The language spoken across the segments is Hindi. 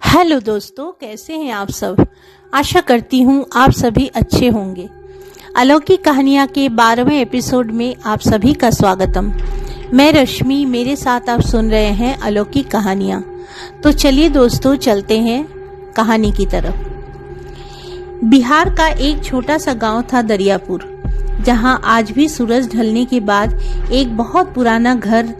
हेलो दोस्तों, कैसे हैं आप सब। आशा करती हूँ आप सभी अच्छे होंगे। अलौकिक कहानियाँ के 12वें एपिसोड में आप सभी का स्वागतम। मैं रश्मि, मेरे साथ आप सुन रहे हैं अलौकिक कहानियाँ। तो चलिए दोस्तों, चलते हैं कहानी की तरफ। बिहार का एक छोटा सा गांव था दरियापुर, जहां आज भी सूरज ढलने के बाद एक बहुत पुराना घर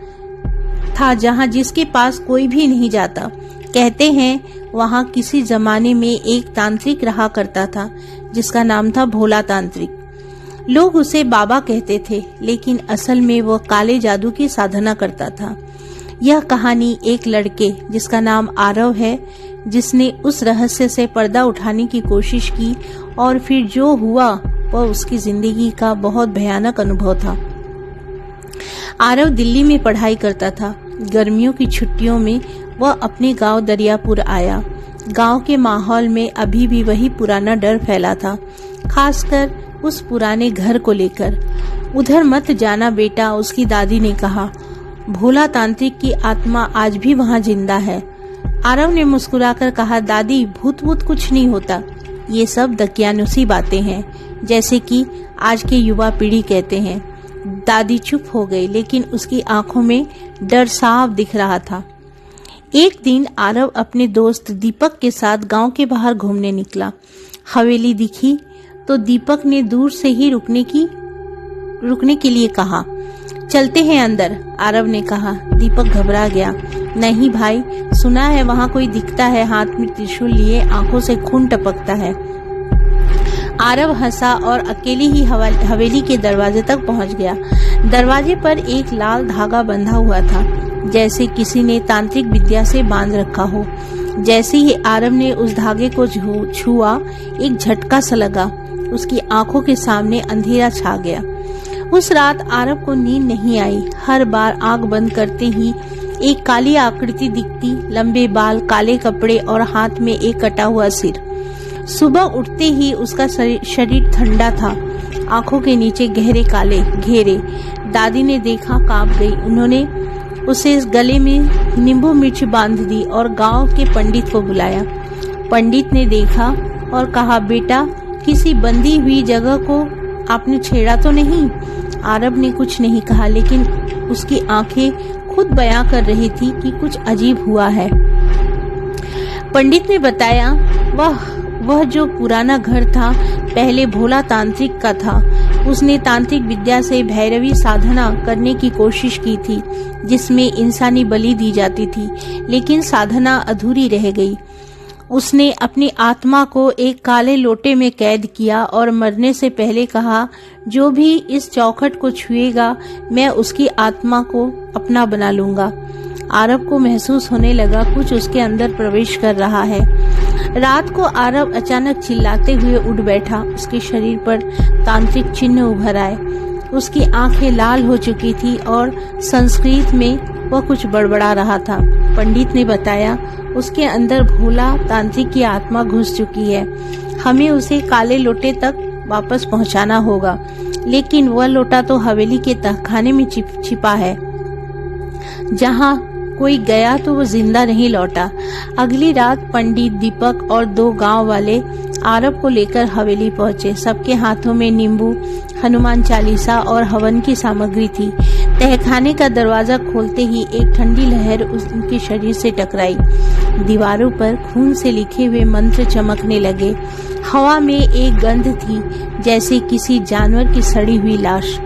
था, जहां जिसके पास कोई भी नहीं जाता। कहते हैं वहां किसी जमाने में एक तांत्रिक रहा करता था, जिसका नाम था भोला तांत्रिक। लोग उसे बाबा कहते थे, लेकिन असल में वह काले जादू की साधना करता था। यह कहानी एक लड़के जिसका नाम आरव है, जिसने उस रहस्य से पर्दा उठाने की कोशिश की, और फिर जो हुआ वह उसकी जिंदगी का बहुत भयानक अनुभव था। आरव दिल्ली में पढ़ाई करता था। गर्मियों की छुट्टियों में वह अपने गांव दरियापुर आया। गांव के माहौल में अभी भी वही पुराना डर फैला था, खासकर उस पुराने घर को लेकर। उधर मत जाना बेटा, उसकी दादी ने कहा। भोला तांत्रिक की आत्मा आज भी वहां जिंदा है। आरव ने मुस्कुराकर कहा, दादी भूत वूत कुछ नहीं होता, ये सब दकियानुसी बातें हैं, जैसे कि आज के युवा पीढ़ी कहते हैं। दादी चुप हो गई, लेकिन उसकी आंखों में डर साफ दिख रहा था। एक दिन आरव अपने दोस्त दीपक के साथ गांव के बाहर घूमने निकला। हवेली दिखी तो दीपक ने दूर से ही रुकने के लिए कहा। चलते हैं अंदर, आरव ने कहा। दीपक घबरा गया। नहीं भाई, सुना है वहां कोई दिखता है, हाथ में त्रिशूल लिए, आंखों से खून टपकता है। आरव हंसा और अकेली ही हवेली के दरवाजे तक पहुंच गया। दरवाजे पर एक लाल धागा बंधा हुआ था, जैसे किसी ने तांत्रिक विद्या से बांध रखा हो। जैसे ही आरव ने उस धागे को छुआ, एक झटका सा लगा। उसकी आंखों के सामने अंधेरा छा गया। उस रात आरव को नींद नहीं आई। हर बार आंख बंद करते ही एक काली आकृति दिखती, लंबे बाल, काले कपड़े और हाथ में एक कटा हुआ सिर। सुबह उठते ही उसका शरीर ठंडा था, आंखों के नीचे गहरे काले घेरे। दादी ने देखा, कांप गई। उन्होंने उसे गले में नींबू मिर्च बांध दी और गांव के पंडित को बुलाया। पंडित ने देखा और कहा, बेटा किसी बंधी हुई जगह को आपने छेड़ा तो नहीं। आरव ने कुछ नहीं कहा, लेकिन उसकी आंखें खुद बयां कर रही थी कि कुछ अजीब हुआ है। पंडित ने बताया, वह जो पुराना घर था पहले भोला तांत्रिक का था। उसने तांत्रिक विद्या से भैरवी साधना करने की कोशिश की थी, जिसमें इंसानी बलि दी जाती थी, लेकिन साधना अधूरी रह गई। उसने अपनी आत्मा को एक काले लोटे में कैद किया और मरने से पहले कहा, जो भी इस चौखट को छुएगा मैं उसकी आत्मा को अपना बना लूंगा। आरव को महसूस होने लगा कुछ उसके अंदर प्रवेश कर रहा है। रात को आरव अचानक चिल्लाते हुए उठ बैठा। उसके शरीर पर तांत्रिक चिन्ह उभर आए। उसकी आंखें लाल हो चुकी थी और संस्कृत में वह कुछ बड़बड़ा रहा था। पंडित ने बताया, उसके अंदर भोला तांत्रिक की आत्मा घुस चुकी है। हमें उसे काले लोटे तक वापस पहुंचाना होगा, लेकिन वह लोटा तो हवेली के तहखाने में छिपा है। जहां कोई गया तो वो जिंदा नहीं लौटा। अगली रात पंडित, दीपक और 2 गांव वाले आरव को लेकर हवेली पहुंचे। सबके हाथों में नींबू, हनुमान चालीसा और हवन की सामग्री थी। तहखाने का दरवाजा खोलते ही एक ठंडी लहर उनके शरीर से टकराई। दीवारों पर खून से लिखे हुए मंत्र चमकने लगे। हवा में एक गंध थी, जैसे किसी जानवर की सड़ी हुई लाश।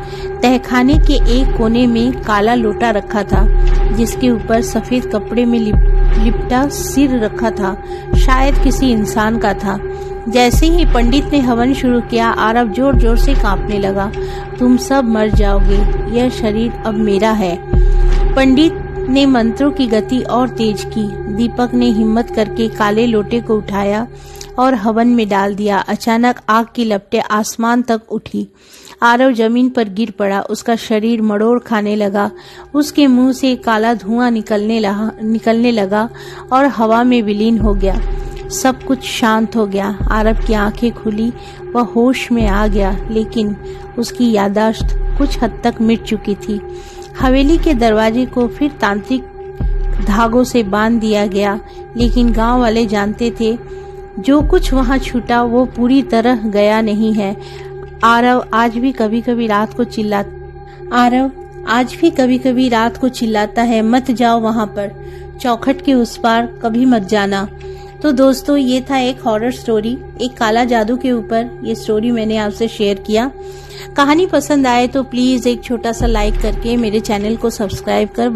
तहखाने के एक कोने में काला लोटा रखा था, जिसके ऊपर सफेद कपड़े में लिपटा सिर रखा था, शायद किसी इंसान का था। जैसे ही पंडित ने हवन शुरू किया, आरव जोर जोर से कांपने लगा। तुम सब मर जाओगे, यह शरीर अब मेरा है। पंडित ने मंत्रों की गति और तेज की। दीपक ने हिम्मत करके काले लोटे को उठाया और हवन में डाल दिया। अचानक आग की लपटें आसमान तक उठी। आरव जमीन पर गिर पड़ा। उसका शरीर मरोड़ खाने लगा। उसके मुंह से काला धुआं निकलने लगा और हवा में विलीन हो गया। सब कुछ शांत हो गया। आरव की आंखें खुली, वह होश में आ गया, लेकिन उसकी याददाश्त कुछ हद तक मिट चुकी थी। हवेली के दरवाजे को फिर तांत्रिक धागों से बांध दिया गया। लेकिन गांव वाले जानते थे जो कुछ वहां छूटा वो पूरी तरह गया नहीं है। आरव आज भी कभी कभी रात को चिल्लाता है, मत जाओ वहां पर, चौखट के उस पार कभी मत जाना। तो दोस्तों, ये था एक हॉरर स्टोरी, एक काला जादू के ऊपर ये स्टोरी मैंने आपसे शेयर किया। कहानी पसंद आए तो प्लीज एक छोटा सा लाइक करके मेरे चैनल को सब्सक्राइब कर